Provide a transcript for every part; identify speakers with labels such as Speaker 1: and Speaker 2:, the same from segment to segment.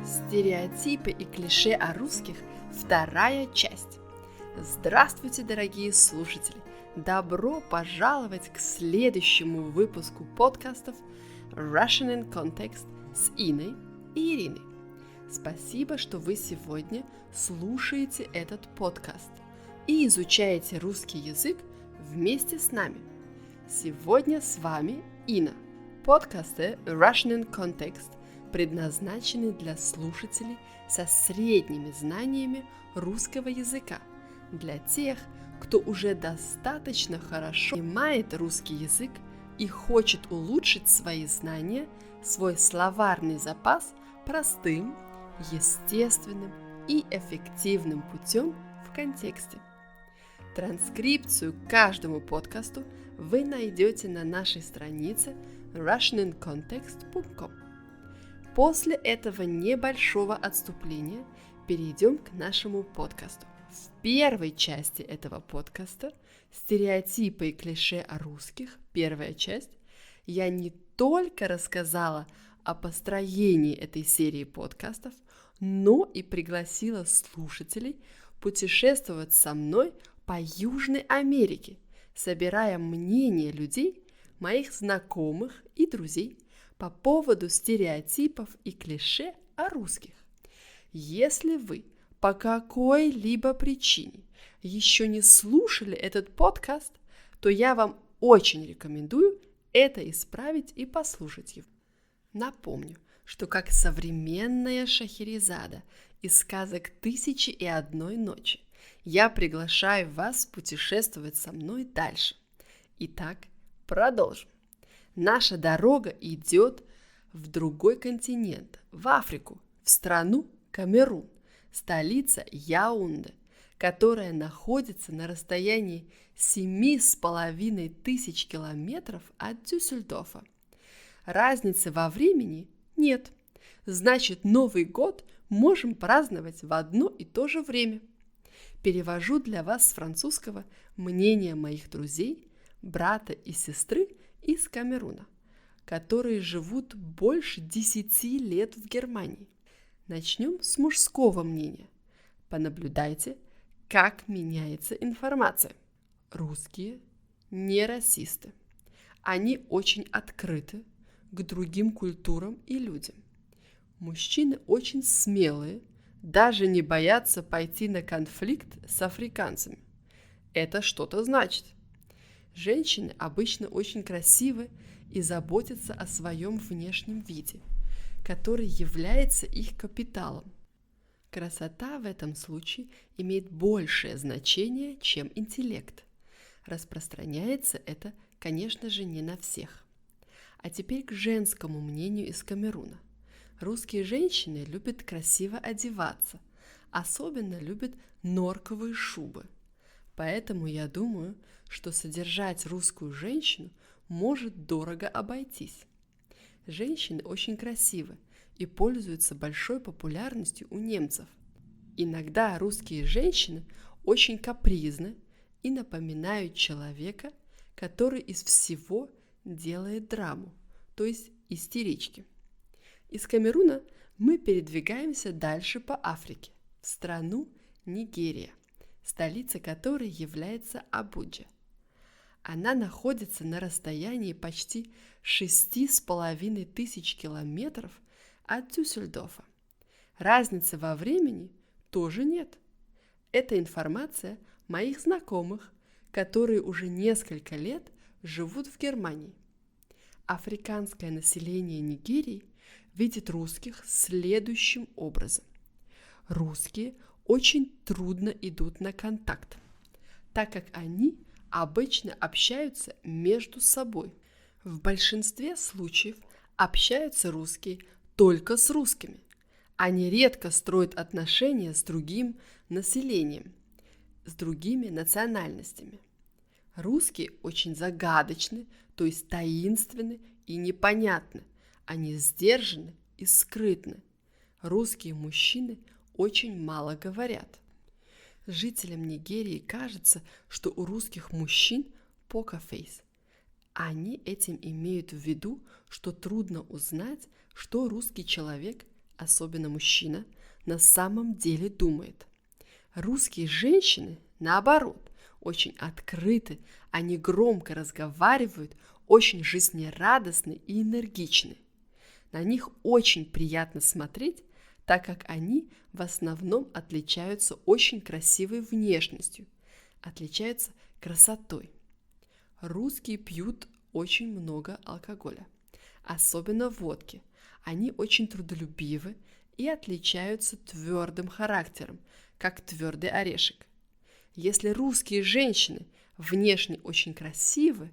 Speaker 1: Стереотипы и клише о русских. Вторая часть. Здравствуйте, дорогие слушатели! Добро пожаловать к следующему выпуску подкастов Russian in Context с Иной и Ириной. Спасибо, что вы сегодня слушаете этот подкаст и изучаете русский язык вместе с нами. Сегодня с вами Ина. Подкасты Russian in Context предназначены для слушателей со средними знаниями русского языка, для тех, кто уже достаточно хорошо понимает русский язык и хочет улучшить свои знания, свой словарный запас простым, естественным и эффективным путем в контексте. Транскрипцию к каждому подкасту вы найдете на нашей странице russianincontext.com. После этого небольшого отступления перейдем к нашему подкасту. В первой части этого подкаста «Стереотипы и клише о русских», первая часть, я не только рассказала о построении этой серии подкастов, но и пригласила слушателей путешествовать со мной по Южной Америке, собирая мнения людей, моих знакомых и друзей, по поводу стереотипов и клише о русских. Если вы по какой-либо причине еще не слушали этот подкаст, то я вам очень рекомендую это исправить и послушать его. Напомню, что как современная Шахерезада из сказок «Тысячи и одной ночи» я приглашаю вас путешествовать со мной дальше. Итак, продолжим. Наша дорога идет в другой континент, в Африку, в страну Камерун, столица Яунде, которая находится на расстоянии 7500 километров от Дюссельдорфа. Разницы во времени нет, значит, Новый год можем праздновать в одно и то же время. Перевожу для вас с французского мнение моих друзей, брата и сестры из Камеруна, которые живут больше 10 лет в Германии. Начнем с мужского мнения. Понаблюдайте, как меняется информация. Русские не расисты. Они очень открыты к другим культурам и людям. Мужчины очень смелые, даже не боятся пойти на конфликт с африканцами. Это что-то значит. Женщины обычно очень красивы и заботятся о своем внешнем виде, который является их капиталом. Красота в этом случае имеет большее значение, чем интеллект. Распространяется это, конечно же, не на всех. А теперь к женскому мнению из Камеруна. Русские женщины любят красиво одеваться, особенно любят норковые шубы. Поэтому я думаю, что содержать русскую женщину может дорого обойтись. Женщины очень красивы и пользуются большой популярностью у немцев. Иногда русские женщины очень капризны и напоминают человека, который из всего делает драму, то есть истерички. Из Камеруна мы передвигаемся дальше по Африке, в страну Нигерия, столица которой является Абуджа. Она находится на расстоянии почти 6500 километров от Дюссельдорфа. Разницы во времени тоже нет. Это информация моих знакомых, которые уже несколько лет живут в Германии. Африканское население Нигерии видит русских следующим образом. Русские очень трудно идут на контакт, так как они обычно общаются между собой. В большинстве случаев общаются русские только с русскими. Они редко строят отношения с другим населением, с другими национальностями. Русские очень загадочны, то есть таинственны и непонятны. Они сдержаны и скрытны. Русские мужчины очень мало говорят. Жителям Нигерии кажется, что у русских мужчин покерфейс. Они этим имеют в виду, что трудно узнать, что русский человек особенно мужчина, на самом деле думает. Русские женщины, наоборот, очень открыты, они громко разговаривают, очень жизнерадостны и энергичны. На них очень приятно смотреть, так как они в основном отличаются очень красивой внешностью, отличаются красотой. Русские пьют очень много алкоголя, особенно водки. Они очень трудолюбивы и отличаются твердым характером, как твердый орешек. Если русские женщины внешне очень красивы,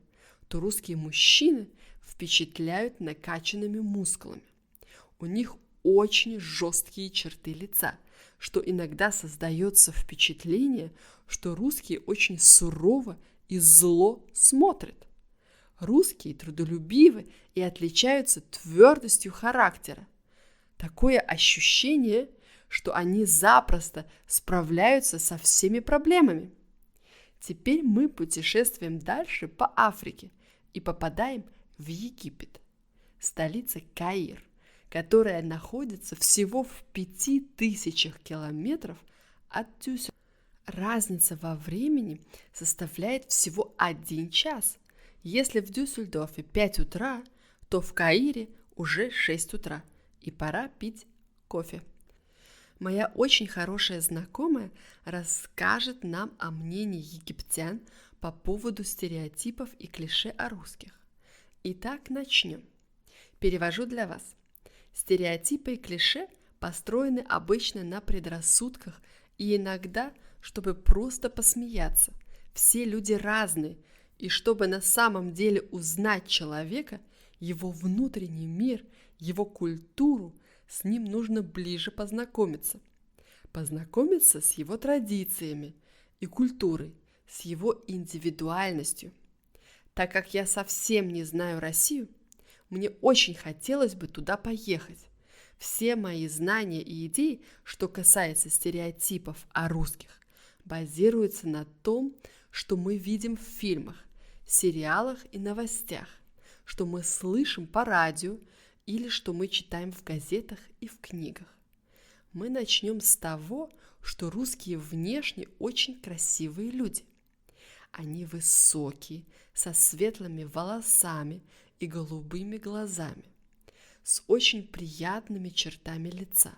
Speaker 1: то русские мужчины впечатляют накачанными мускулами. У них очень жесткие черты лица, что иногда создается впечатление, что русские очень сурово и зло смотрят. Русские трудолюбивы и отличаются твердостью характера. Такое ощущение, что они запросто справляются со всеми проблемами. Теперь мы путешествуем дальше по Африке и попадаем в Египет, столица Каир, которая находится всего в 5000 километров от Дюссельдорфа. Разница во времени составляет всего 1 час. Если в Дюссельдорфе 5 утра, то в Каире уже 6 утра, и пора пить кофе. Моя очень хорошая знакомая расскажет нам о мнении египтян по поводу стереотипов и клише о русских. Итак, начнем. Перевожу для вас. Стереотипы и клише построены обычно на предрассудках и иногда, чтобы просто посмеяться. Все люди разные, и чтобы на самом деле узнать человека, его внутренний мир, его культуру, с ним нужно ближе познакомиться. Познакомиться с его традициями и культурой, с его индивидуальностью. Так как я совсем не знаю Россию, мне очень хотелось бы туда поехать. Все мои знания и идеи, что касается стереотипов о русских, базируются на том, что мы видим в фильмах, сериалах и новостях, что мы слышим по радио или что мы читаем в газетах и в книгах. Мы начнем с того, что русские внешне очень красивые люди. Они высокие, со светлыми волосами и голубыми глазами, с очень приятными чертами лица.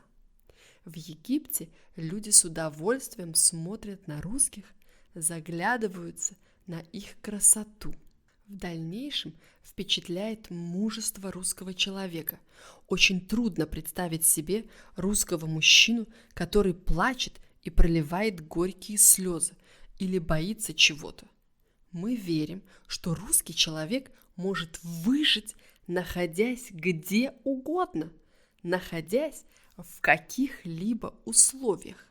Speaker 1: В Египте люди с удовольствием смотрят на русских, заглядываются на их красоту. В дальнейшем впечатляет мужество русского человека. Очень трудно представить себе русского мужчину, который плачет и проливает горькие слезы или боится чего-то. Мы верим, что русский человек может выжить, находясь где угодно, находясь в каких-либо условиях.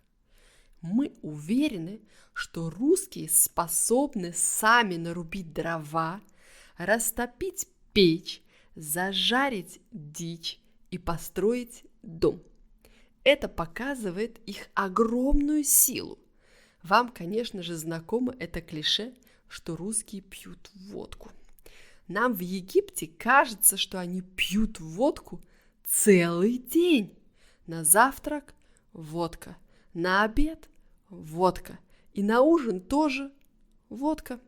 Speaker 1: Мы уверены, что русские способны сами нарубить дрова, растопить печь, зажарить дичь и построить дом. Это показывает их огромную силу. Вам, конечно же, знакомо это клише, что русские пьют водку. Нам в Египте кажется, что они пьют водку целый день. На завтрак – водка, на обед – водка, и на ужин тоже водка.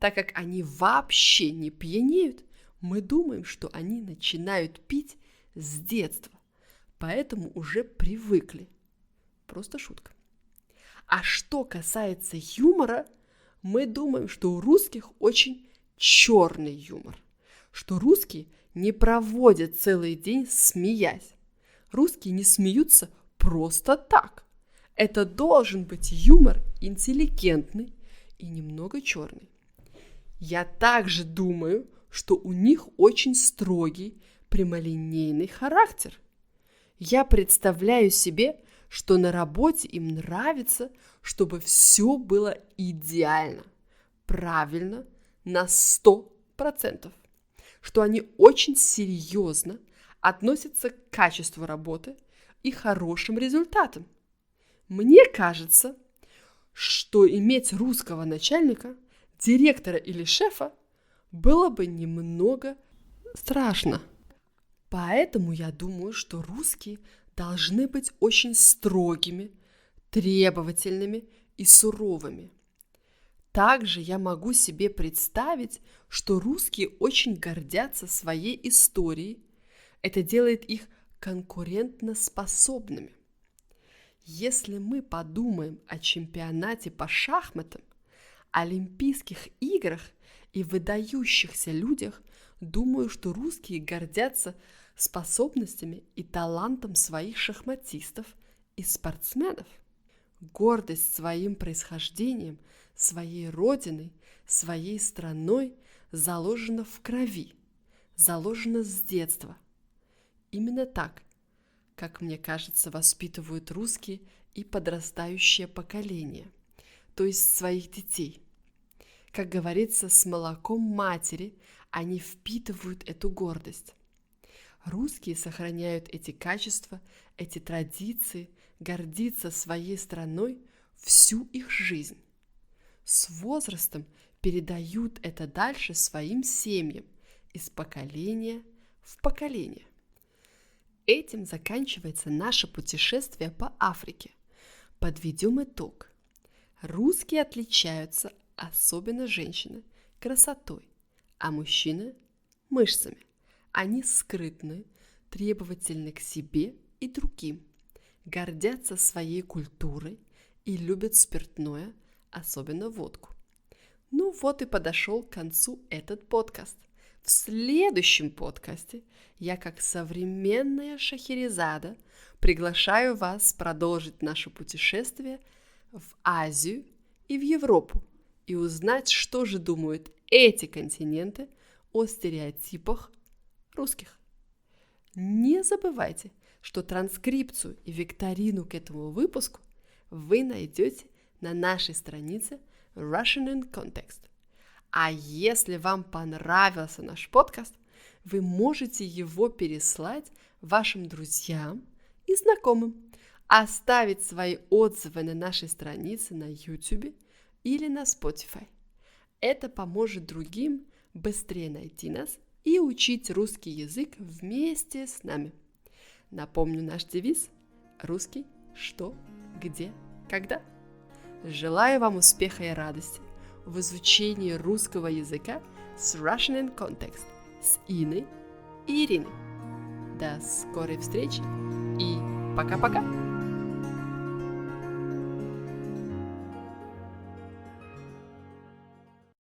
Speaker 1: Так как они вообще не пьянеют, мы думаем, что они начинают пить с детства, поэтому уже привыкли. Просто шутка. А что касается юмора, мы думаем, что у русских очень черный юмор, что русские не проводят целый день смеясь. Русские не смеются просто так. Это должен быть юмор интеллигентный и немного черный. Я также думаю, что у них очень строгий, прямолинейный характер. Я представляю себе, что на работе им нравится, чтобы все было идеально, правильно, на 100%, что они очень серьезно относятся к качеству работы и хорошим результатам. Мне кажется, что иметь русского начальника, директора или шефа было бы немного страшно. Поэтому я думаю, что русские должны быть очень строгими, требовательными и суровыми. Также я могу себе представить, что русские очень гордятся своей историей. Это делает их конкурентоспособными. Если мы подумаем о чемпионате по шахматам, Олимпийских играх и выдающихся людях, думаю, что русские гордятся способностями и талантом своих шахматистов и спортсменов. Гордость своим происхождением, своей родиной, своей страной заложена в крови, заложена с детства. Именно так, как мне кажется, воспитывают русские и подрастающее поколение, то есть своих детей. Как говорится, с молоком матери они впитывают эту гордость. Русские сохраняют эти качества, эти традиции, гордиться своей страной всю их жизнь. С возрастом передают это дальше своим семьям из поколения в поколение. Этим заканчивается наше путешествие по Африке. Подведем итог. Русские отличаются, особенно женщины, красотой, а мужчины – мышцами. Они скрытны, требовательны к себе и другим, гордятся своей культурой и любят спиртное, особенно водку. Ну вот и подошел к концу этот подкаст. В следующем подкасте я, как современная Шахерезада, приглашаю вас продолжить наше путешествие в Азию и в Европу и узнать, что же думают эти континенты о стереотипах русских. Не забывайте, что транскрипцию и викторину к этому выпуску вы найдете на нашей странице Russian in Context. А если вам понравился наш подкаст, вы можете его переслать вашим друзьям и знакомым, оставить свои отзывы на нашей странице на YouTube или на Spotify. Это поможет другим быстрее найти нас и учить русский язык вместе с нами. Напомню наш девиз «Русский, что, где, когда». Желаю вам успеха и радости в изучении русского языка с Russian in Context с Иной и Ириной. До скорой встречи и пока-пока!